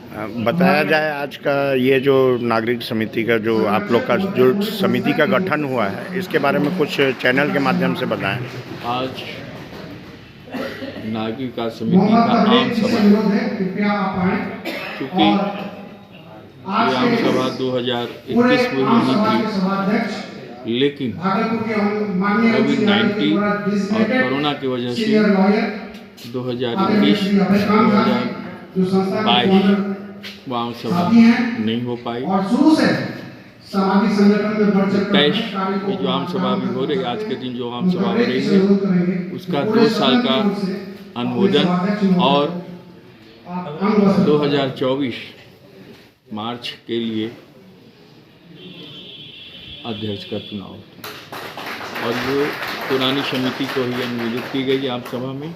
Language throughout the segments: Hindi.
बताया जाए आज का ये जो नागरिक समिति का जो आप लोग का जो समिति का गठन हुआ है, इसके बारे में कुछ चैनल के माध्यम से बताएं। आज नागरिक समिति का आम सभा, क्योंकि ये आम सभा 2021 में हुई थी, लेकिन कोविड-19 और कोरोना की वजह से 2021 2022 वो आम सभा नहीं हो पाई। 23 की जो आम सभा भी हो रही, आज के दिन जो आम सभा हो रही है, उसका 2 साल का अनुमोदन और 2024 मार्च के लिए अध्यक्ष का चुनाव था और जो पुरानी समिति को ही अनुमोदित की गई आम सभा में,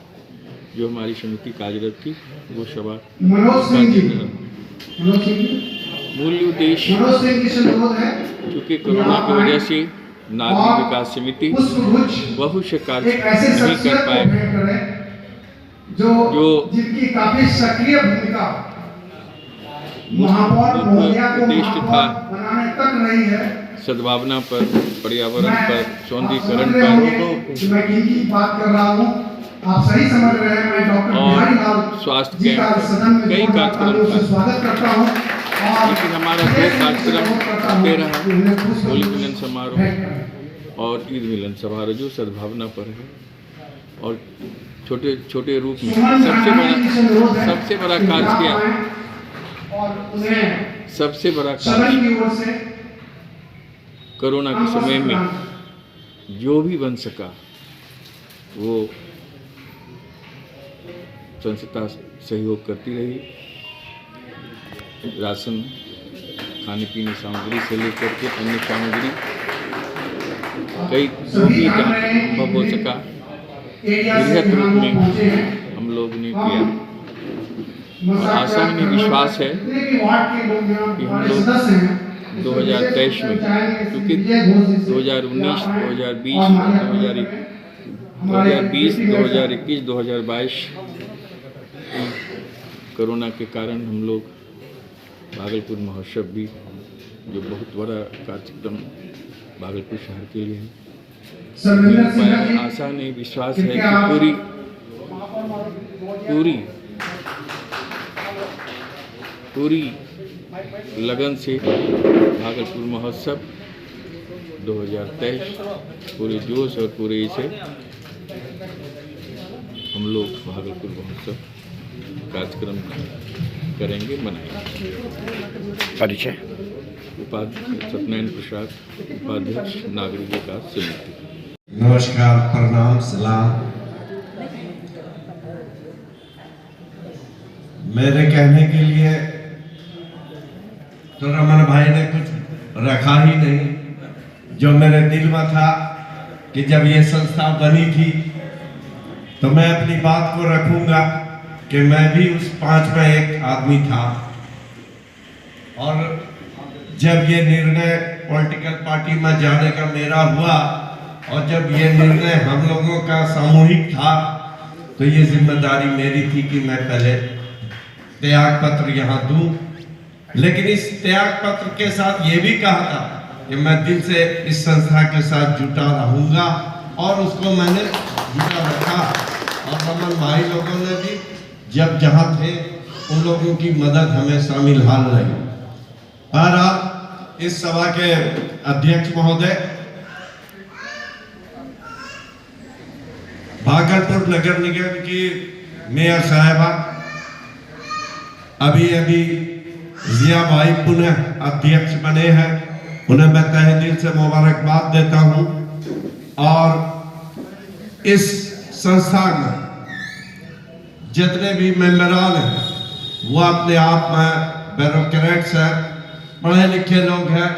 जो हमारी समिति कार्यरत थी, वो सभा मूल उद्देश्य, क्योंकि कोरोना की वजह से नागरिक विकास समिति बहुत से कार्य नहीं कर पाए, जो जिनकी काफी सक्रिय भूमिका उद्देश्य था बनाने तक नहीं है, सद्भावना पर, पर्यावरण पर, सौंदर्यीकरण पर मैं किनकी बात कर रहा हूँ आप सही समझ रहे हैं। मैं डॉक्टर बिहारी लाल स्वास्थ्य जी का सदन में कई कार्यक्रम से स्वागत करता हूँ। लेकिन हमारा 2 कार्यक्रम दे रहा है, होली मिलन समारोह और ईद मिलन समारोह, जो सद्भावना पर है और छोटे छोटे रूप में सबसे बड़ा कार्य किया, सबसे बड़ा कार्य कोरोना के समय में जो भी बन सका वो संस्था सहयोग करती रही। राशन, खाने पीने सामग्री से लेकर के अन्य सामग्री, कई जो भी संभव हो सका बृहद रूप में हम लोग ने किया। और आशा में विश्वास है कि हम लोग 2023 में, क्योंकि 2019, 2020, 2021, 2022 कोरोना के कारण हम लोग भागलपुर महोत्सव भी, जो बहुत बड़ा कार्यक्रम भागलपुर शहर के लिए है, आशा नहीं विश्वास है कि पूरी लगन से भागलपुर महोत्सव 2023 पूरे जोश और पूरे से हम लोग भागलपुर महोत्सव कार्यक्रम करेंगे, मनाएंगे। परिचय उपाध्यक्ष सत्यनारायण प्रसाद, उपाध्यक्ष नागरिक विकास समिति। नमस्कार, प्रणाम, सलाम। मेरे कहने के लिए तो रमन भाई ने कुछ रखा ही नहीं। जो मेरे दिल में था कि जब ये संस्था बनी थी तो मैं अपनी बात को रखूंगा कि मैं भी उस 5 में एक आदमी था, और जब ये निर्णय पॉलिटिकल पार्टी में जाने का मेरा हुआ और जब ये निर्णय हम लोगों का सामूहिक था, तो ये जिम्मेदारी मेरी थी कि मैं पहले त्याग पत्र यहाँ दूं। लेकिन इस त्याग पत्र के साथ ये भी कहा था कि मैं दिल से इस संस्था के साथ जुटा रहूंगा, और उसको मैंने जुटा रखा। और रमन भाई लोगों ने भी जब जहां थे उन लोगों की मदद हमेशा मिलहाल रही। बहरहाल इस सभा के अध्यक्ष महोदय, भागलपुर नगर निगम की मेयर साहिबा, अभी जिया भाई पुनः अध्यक्ष बने हैं, उन्हें मैं तहे दिल से मुबारकबाद देता हूं। और इस संस्था में जितने भी मेंबरान हैं वो अपने आप में ब्यूरोक्रेट्स हैं, पढ़े लिखे लोग हैं,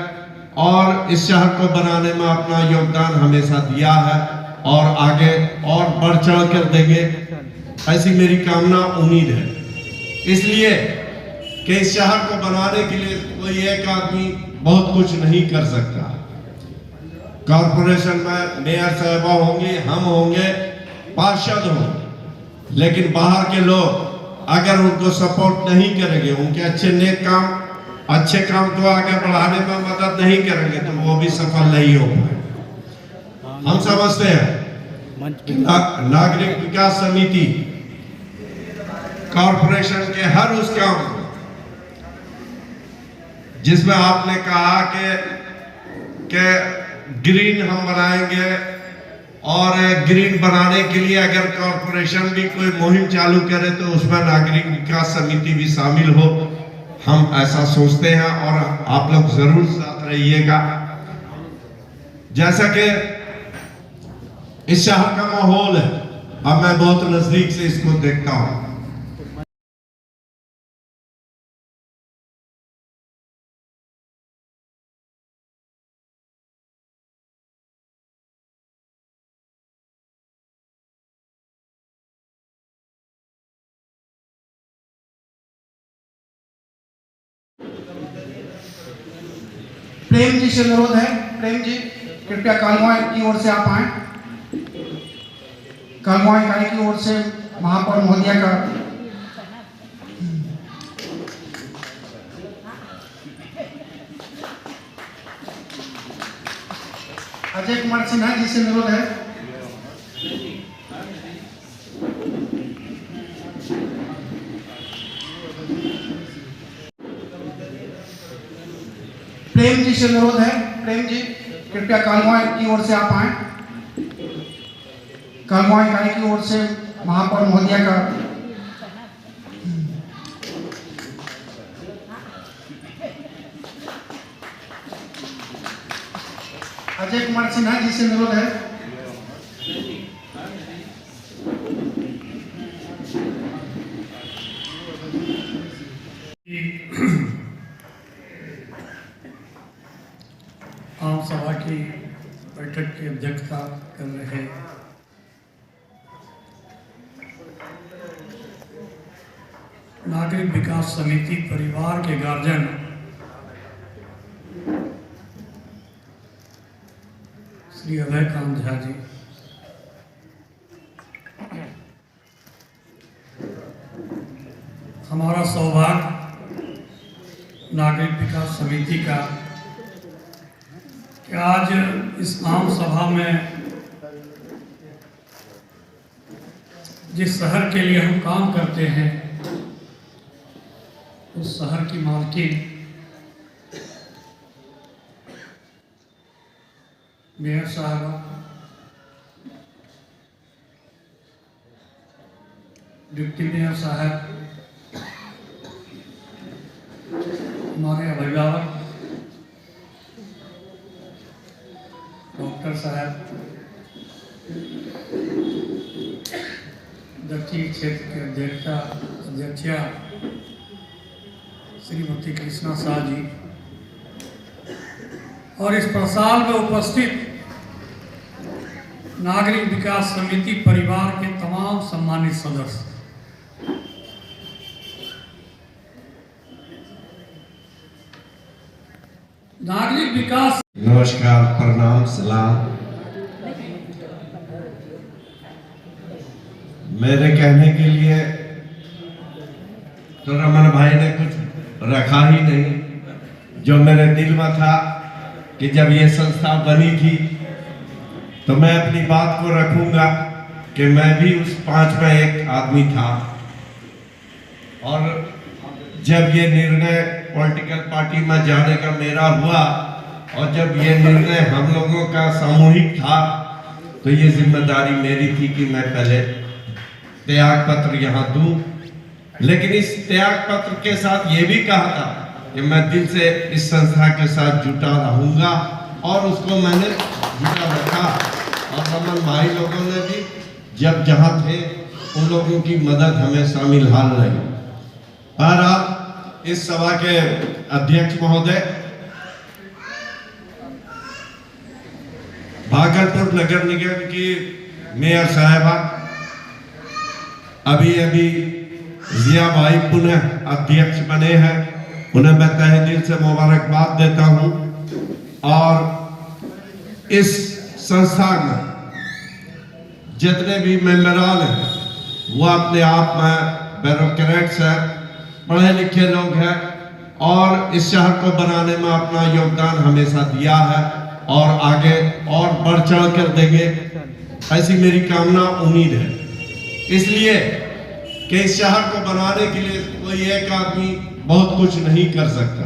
और इस शहर को बनाने में अपना योगदान हमेशा दिया है और आगे और बढ़ चढ़ कर देंगे, ऐसी मेरी कामना, उम्मीद है। इसलिए कि इस शहर को बनाने के लिए कोई एक आदमी बहुत कुछ नहीं कर सकता। कॉर्पोरेशन में मेयर साहबा होंगे, हम होंगे, पार्षद होंगे, लेकिन बाहर के लोग अगर उनको सपोर्ट नहीं करेंगे, उनके अच्छे काम को आगे बढ़ाने में मदद नहीं करेंगे तो वो भी सफल नहीं हो पाए। हम समझते हैं कि नागरिक विकास समिति कॉरपोरेशन के हर उस काम को जिसमें आपने कहा कि ग्रीन हम बनाएंगे, और ग्रीन बनाने के लिए अगर कॉरपोरेशन भी कोई मुहिम चालू करे तो उसमें नागरिक विकास समिति भी शामिल हो, हम ऐसा सोचते हैं और आप लोग जरूर साथ रहिएगा। जैसा कि इस शहर का माहौल है, अब मैं बहुत नजदीक से इसको देखता हूं। प्रेम जी से अनुरोध है, प्रेम जी कृपया कालगांव की ओर से आप आए। कालगांव इकाई की ओर से महापौर महोदया का अजय कुमार सिन्हा जी से अनुरोध है। प्रेम जी से अनुरोध है, प्रेम जी कृपया कालगांव की ओर से आप आए। कालगांव इकाई की ओर से महापौर महोदया का अजय कुमार सिन्हा जी से अनुरोध है। आम सभा की बैठक की अध्यक्षता कर रहे नागरिक विकास समिति परिवार के गार्जियन श्री अभय कांत झा जी, हमारा सौभाग्य नागरिक विकास समिति का कि आज इस आम सभा में जिस शहर के लिए हम काम करते हैं उस शहर की मालकिन मेयर साहबा, डिप्टी मेयर साहब, हमारे अभिभावक डॉक्टर साहब, दक्षिण क्षेत्र के अध्यक्षा श्रीमती कृष्णा शाह जी और इस प्रसार में उपस्थित नागरिक विकास समिति परिवार के तमाम सम्मानित सदस्य, नागरिक विकास नमस्कार, प्रणाम, सलाम। मेरे कहने के लिए तो रमन भाई ने कुछ रखा ही नहीं। जो मेरे दिल में था कि जब ये संस्था बनी थी तो मैं अपनी बात को रखूंगा कि मैं भी उस 5 में एक आदमी था, और जब ये निर्णय पॉलिटिकल पार्टी में जाने का मेरा हुआ और जब ये निर्णय हम लोगों का सामूहिक था तो ये जिम्मेदारी मेरी थी कि मैं पहले त्याग पत्र यहाँ दूं। लेकिन इस त्याग पत्र के साथ ये भी कहा था कि मैं दिल से इस संस्था के साथ जुटा रहूंगा, और उसको मैंने जुटा रखा। और रमन भाई लोगों ने भी जब जहाँ थे उन लोगों की मदद हमें शामिल हाल रही। और आप इस सभा के अध्यक्ष महोदय, भागलपुर नगर निगम की मेयर साहिबा, अभी जिया भाई पुनः अध्यक्ष बने हैं, उन्हें मैं तहे दिल से मुबारकबाद देता हूं। और इस संस्था में जितने भी मेंबरान हैं वो अपने आप में ब्यूरोक्रेट्स हैं, पढ़े लिखे लोग हैं और इस शहर को बनाने में अपना योगदान हमेशा दिया है और आगे और बढ़ चढ़ कर देंगे, ऐसी मेरी कामना उम्मीद है। इसलिए कि इस शहर को बनाने के लिए कोई एक आदमी बहुत कुछ नहीं कर सकता।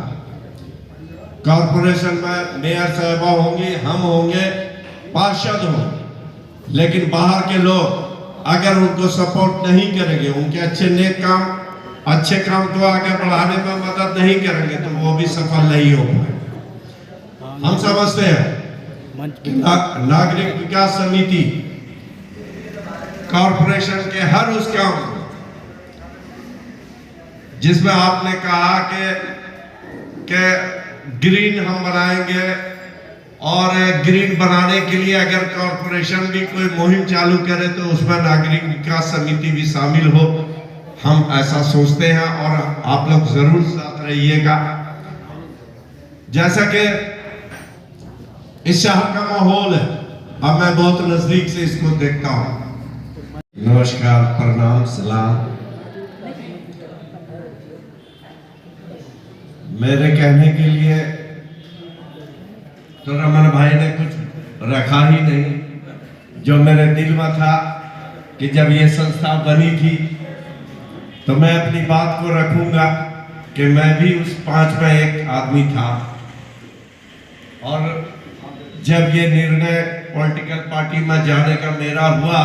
कॉरपोरेशन में मेयर साहबा होंगी, हम होंगे, पार्षद होंगे, लेकिन बाहर के लोग अगर उनको सपोर्ट नहीं करेंगे, उनके अच्छे नेक काम, अच्छे काम को आगे बढ़ाने में मदद नहीं करेंगे, तो वो भी सफल नहीं हो पाए। हम समझते हैं कि नागरिक विकास समिति कॉरपोरेशन के हर उस काम जिसमें आपने कहा कि ग्रीन हम बनाएंगे और ग्रीन बनाने के लिए अगर कॉरपोरेशन भी कोई मुहिम चालू करे तो उसमें नागरिक विकास समिति भी शामिल हो, हम ऐसा सोचते हैं और आप लोग जरूर साथ रहिएगा। जैसा कि इस शहर का माहौल है, अब मैं बहुत नजदीक से इसको देखता हूं। नमस्कार, प्रणाम, सलाम। मेरे कहने के लिए तो रमन भाई ने कुछ रखा ही नहीं। जो मेरे दिल में था कि जब ये संस्था बनी थी तो मैं अपनी बात को रखूंगा कि मैं भी उस 5 में एक आदमी था। और जब ये निर्णय पॉलिटिकल पार्टी में जाने का मेरा हुआ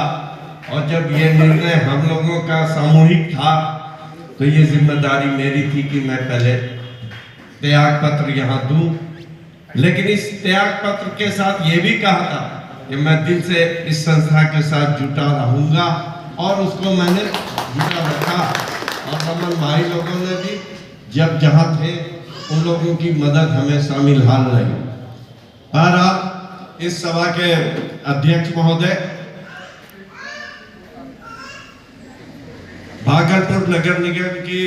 और जब ये निर्णय हम लोगों का सामूहिक था, तो ये जिम्मेदारी मेरी थी कि मैं पहले त्याग पत्र यहाँ दूं। लेकिन इस त्याग पत्र के साथ ये भी कहा था कि मैं दिल से इस संस्था के साथ जुटा रहूंगा और उसको मैंने जुटा रखा। और रमन भाई लोगों ने भी जब जहाँ थे उन लोगों की मदद हमेशा मिलहाल रही। पर आप इस सभा के अध्यक्ष महोदय, भागलपुर नगर निगम की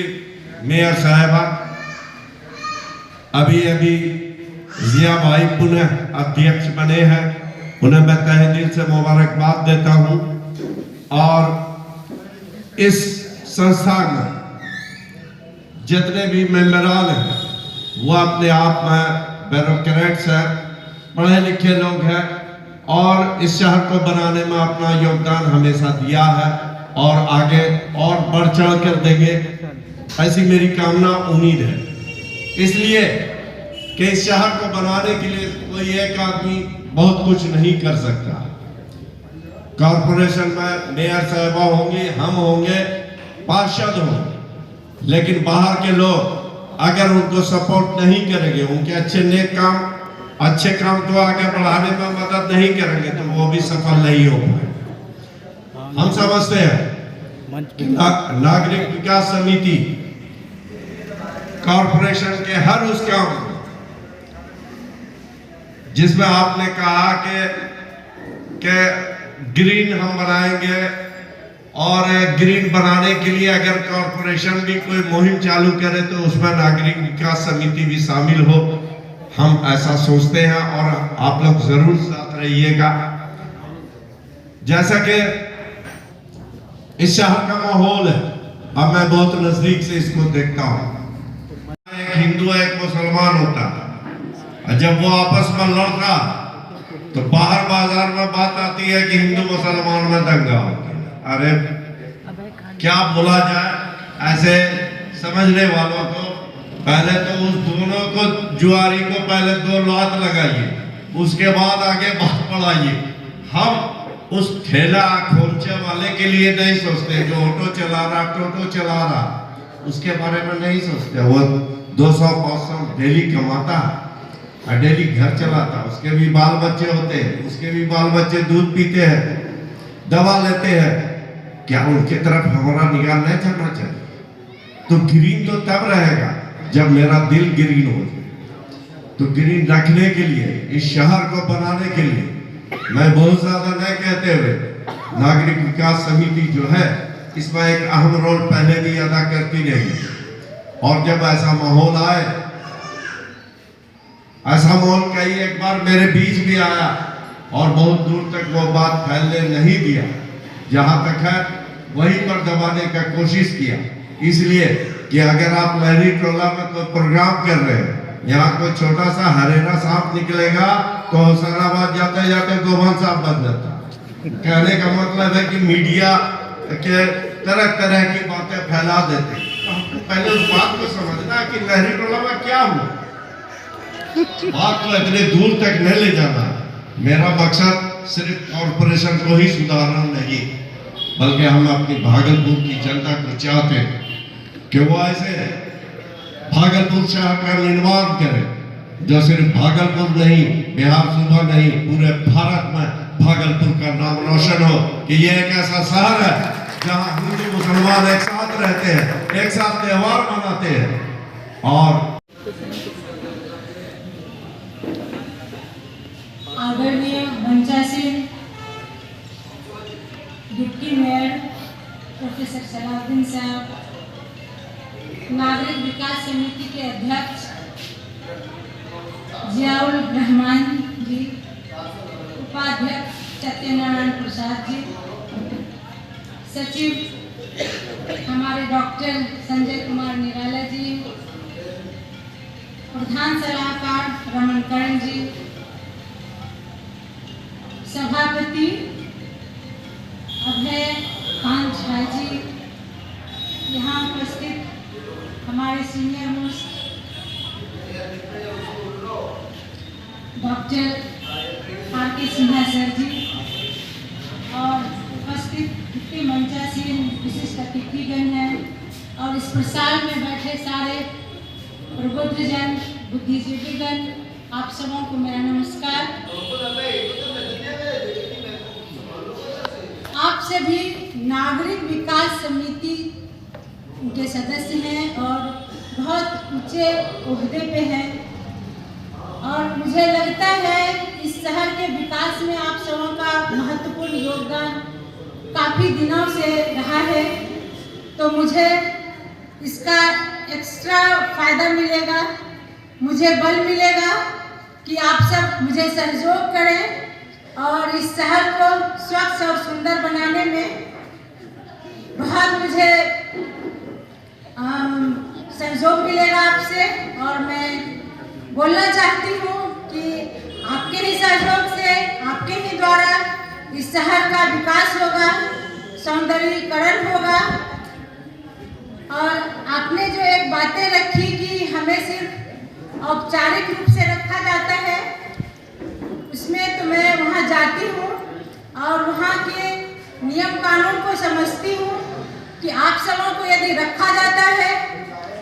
मेयर साहिबा, अभी जिया भाई पुनः अध्यक्ष बने हैं, उन्हें मैं तहे दिल से मुबारकबाद देता हूं। और इस संस्था में जितने भी मेंबरान हैं वो अपने आप में ब्यूरोक्रेट्स हैं, पढ़े लिखे लोग हैं और इस शहर को बनाने में अपना योगदान हमेशा दिया है और आगे और बढ़ चढ़ कर देंगे, ऐसी मेरी कामना उम्मीद है। इसलिए कि इस शहर को बनाने के लिए कोई एक आदमी बहुत कुछ नहीं कर सकता। कॉरपोरेशन में मेयर साहबा होंगी, हम होंगे, पार्षद होंगे, लेकिन बाहर के लोग अगर उनको सपोर्ट नहीं करेंगे, उनके अच्छे नेक काम, अच्छे काम को आगे बढ़ाने में मदद नहीं करेंगे, तो वो भी सफल नहीं हो पाए। हम समझते हैं कि नागरिक विकास समिति कॉरपोरेशन के हर उस काम जिसमें आपने कहा कि ग्रीन हम बनाएंगे और ग्रीन बनाने के लिए अगर कॉरपोरेशन भी कोई मुहिम चालू करे तो उसमें नागरिक विकास समिति भी शामिल हो, हम ऐसा सोचते हैं और आप लोग जरूर साथ रहिएगा। जैसा कि इस शहर का माहौल है, अब मैं बहुत नजदीक से इसको देखता हूं। एक हिंदू एक मुसलमान होता है, जब वो आपस में लड़ता तो बाहर बाजार में बात आती है कि हिंदू मुसलमान में दंगा होता है। अरे क्या बोला जाए, ऐसे समझने वालों को पहले तो उस दोनों को, जुआरी को पहले 2 लात लगाइए, उसके बाद आगे बात बढ़ाइए। हम उस ठेला खोमचे वाले के लिए नहीं सोचते, जो ऑटो चला रहा, टोटो चला रहा, उसके बारे में नहीं सोचते। वो 200-500 डेली कमाता और डेली घर चलाता, उसके भी बाल बच्चे होते हैं, उसके भी बाल बच्चे दूध पीते हैं, दवा लेते हैं। क्या उनके तरफ हमारा निगाह नहीं जाना चाहिए? तो ग्रीन तो तब रहेगा जब मेरा दिल ग्रीन हो। तो ग्रीन रखने के लिए, इस शहर को बनाने के लिए, मैं बहुत ज्यादा नहीं कहते हुए, नागरिक विकास समिति जो है इसमें एक अहम रोल पहले भी अदा करती रही। और जब ऐसा माहौल आए, ऐसा माहौल कई एक बार मेरे बीच भी आया और बहुत दूर तक वो बात फैलने नहीं दिया। जहां तक है वहीं पर दबाने का कोशिश किया। इसलिए कि अगर आप लहरी टोला में कोई प्रोग्राम कर रहे हैं, यहाँ कोई छोटा सा हरेरा सांप निकलेगा तो होशंगाबाद जाते जाते गोवन सांप बन जाता। कहने का मतलब है कि मीडिया के तरह तरह की बातें फैला देते। तो हमको पहले उस बात को समझना है कि लहरी टोला में क्या हुआ। बात को इतने दूर तक नहीं ले जाना। मेरा मकसद सिर्फ कॉर्पोरेशन को ही सुधारना नहीं, बल्कि हम अपनी भागलपुर की जनता को चाहते हैं कि वो ऐसे भागलपुर शहर का निर्माण करे जो सिर्फ भागलपुर नहीं, बिहार सूबा नहीं, पूरे भारत में भागलपुर का नाम रोशन हो कि ये एक ऐसा शहर है जहां हिंदू मुसलमान एक साथ रहते हैं, एक साथ त्योहार मनाते हैं। और आदरणीय Bancha Singh, deputy mayor professor Salauddin साहब, नागरिक विकास समिति के अध्यक्ष जियाउल रहमान जी, उपाध्यक्ष सत्यनारायण प्रसाद जी, सचिव हमारे डॉक्टर संजय कुमार निराला जी, प्रधान सलाहकार रमन कर्ण जी, सभापति अभय कांत झा जी, यहाँ उपस्थित हमारे senior most doctor R K. Sinha sir ji और उपस्थित डिप्टी मंचासीन विशिष्ट अतिथिगण हैं और इस प्रसार में बैठे सारे प्रबुद्धजन, बुद्धिजीवीगण, आप सबों को मेरा नमस्कार। आप सभी नागरिक विकास समिति के सदस्य हैं और बहुत ऊंचे ओहदे पे हैं और मुझे लगता है इस शहर के विकास में आप सबों का महत्वपूर्ण योगदान काफ़ी दिनों से रहा है, तो मुझे इसका एक्स्ट्रा फायदा मिलेगा, मुझे बल मिलेगा कि आप सब मुझे सहयोग करें और इस शहर को स्वच्छ और सुंदर बनाने में बहुत मुझे सहयोग मिलेगा आपसे। और मैं बोलना चाहती हूँ कि आपके ही सहयोग से, आपके ही द्वारा इस शहर का विकास होगा, सौंदर्यीकरण होगा। और आपने जो एक बातें रखी कि हमें सिर्फ औपचारिक रूप से रखा जाता है, उसमें तो मैं वहाँ जाती हूँ और वहाँ के नियम कानून को समझती हूँ कि आप सबों को यदि रखा जाता है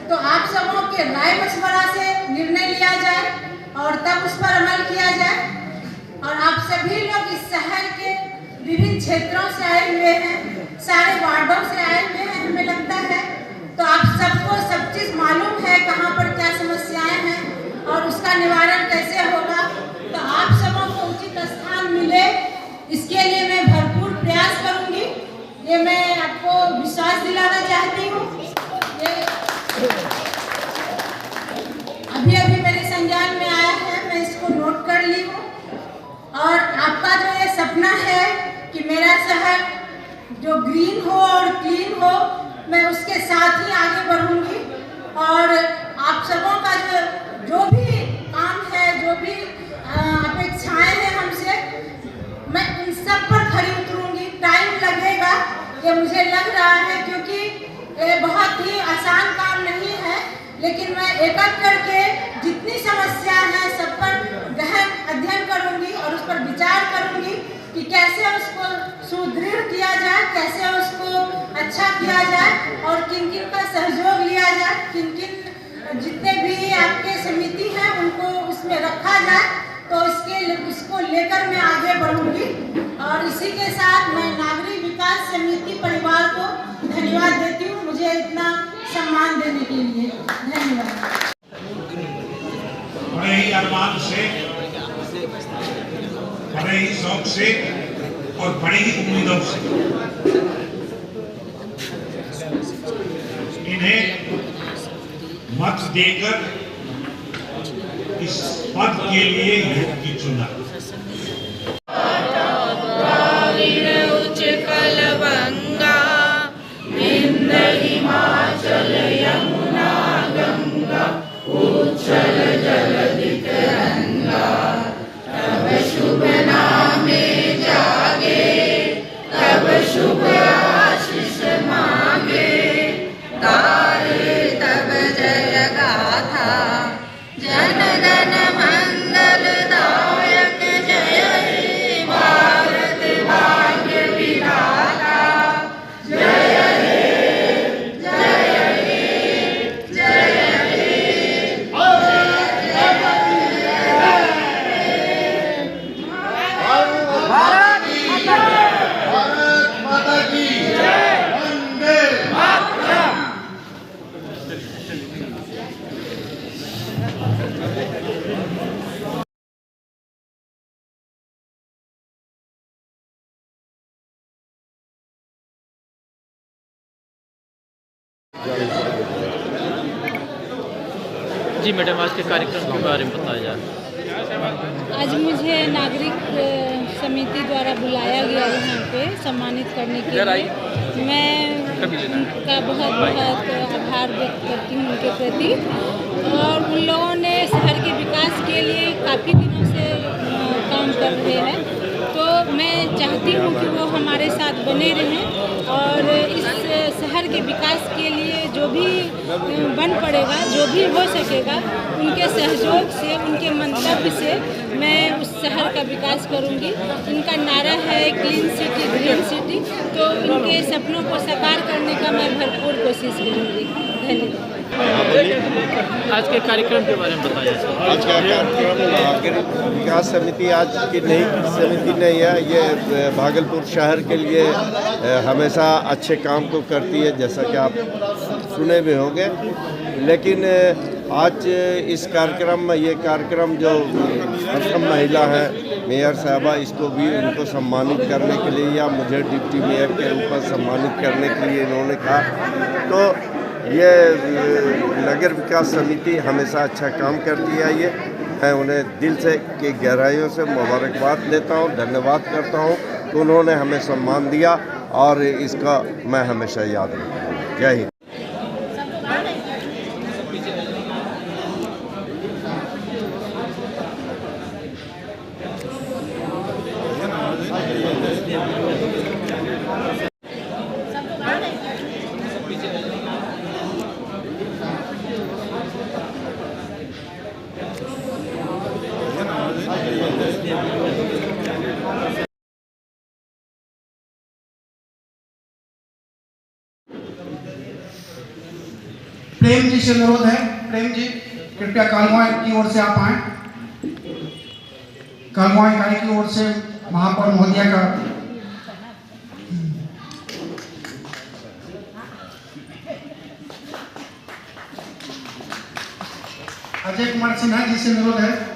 तो आप सबों के राय मशवरा से निर्णय लिया जाए और तब उस पर अमल किया जाए। और आप सभी लोग इस शहर के विभिन्न क्षेत्रों से आए हुए हैं, सारे वार्डों से आए हुए हैं हमें लगता है, तो आप सबको सब चीज़ मालूम है कहाँ पर क्या समस्याएं हैं और उसका निवारण कैसे होगा। तो आप सबों को उचित स्थान मिले, इसके लिए मैं भरपूर प्रयास करूंगी, ये मैं आपको विश्वास दिलाना चाहती हूँ। अभी अभी मेरे संज्ञान में आया है, मैं इसको नोट कर ली हूँ। और आपका जो ये सपना है कि मेरा शहर जो ग्रीन हो और क्लीन हो, मैं उसके साथ ही आगे बढ़ूंगी। और आप सबों का जो भी काम है, जो भी अपेक्षाएं हैं हमसे, मैं इन सब पर खरी उतरूंगी। टाइम लगेगा, ये मुझे लग रहा है, क्योंकि ये बहुत ही आसान काम नहीं है, लेकिन मैं एक एक करके जितनी समस्या है सब पर गहन अध्ययन करूंगी और उस पर विचार करूंगी कि कैसे उसको सुदृढ़ किया जाए, कैसे उसको अच्छा किया जाए और किन किन का सहयोग लिया जाए, किन किन जितने भी आपके समिति हैं उनको उसमें रखा जाए। तो इसको लेकर मैं आगे बढ़ूंगी। और इसी के साथ मैं नागरिक विकास समिति परिवार को धन्यवाद देती हूँ मुझे इतना सम्मान देने के लिए। धन्यवाद। बड़े ही अरमान से, बड़े ही शौक से और बड़ी ही उम्मीदों से इन्हें मत देकर इस पद के लिए योग्य चुना। उच्च कलवंगा जी मैडम, आज के कार्यक्रम के बारे में बताया जाए। आज मुझे नागरिक समिति द्वारा बुलाया गया यहाँ पे सम्मानित करने के लिए। मैं उनका बहुत बहुत आभार व्यक्त करती हूँ उनके प्रति। और उन लोगों ने शहर के विकास के लिए काफ़ी दिनों से काम कर रहे हैं, तो मैं चाहती हूँ कि वो हमारे साथ बने रहें और इस शहर के विकास के लिए जो भी बन पड़ेगा, जो भी हो सकेगा, उनके सहयोग से, उनके मंतव्य से मैं उस शहर का विकास करूंगी। इनका नारा है क्लीन सिटी ग्रीन सिटी, तो इनके सपनों को साकार करने का मैं भरपूर कोशिश करूंगी। धन्यवाद। आज के कार्यक्रम के बारे में बताया जाए। आज का कार्यक्रम नागरिक विकास समिति आज की नई समिति नहीं है, ये भागलपुर शहर के लिए हमेशा अच्छे काम को करती है, जैसा कि आप सुने भी होंगे। लेकिन आज इस कार्यक्रम में, ये कार्यक्रम जो प्रथम महिला है मेयर साहबा, इसको भी उनको सम्मानित करने के लिए या मुझे डिप्टी मेयर के रूप में सम्मानित करने के लिए इन्होंने कहा, तो ये नगर विकास समिति हमेशा अच्छा काम करती है। ये मैं उन्हें दिल से की गहराइयों से मुबारकबाद देता हूँ, धन्यवाद करता हूँ कि उन्होंने हमें सम्मान दिया और इसका मैं हमेशा याद रखूँगा। जय हिंद। प्रेम जी से अनुरोध है, प्रेम जी कृपया कालवा की ओर से आप आए। कालवा इकाई की ओर से महापौर महोदया का अजय कुमार सिन्हा जी से अनुरोध है।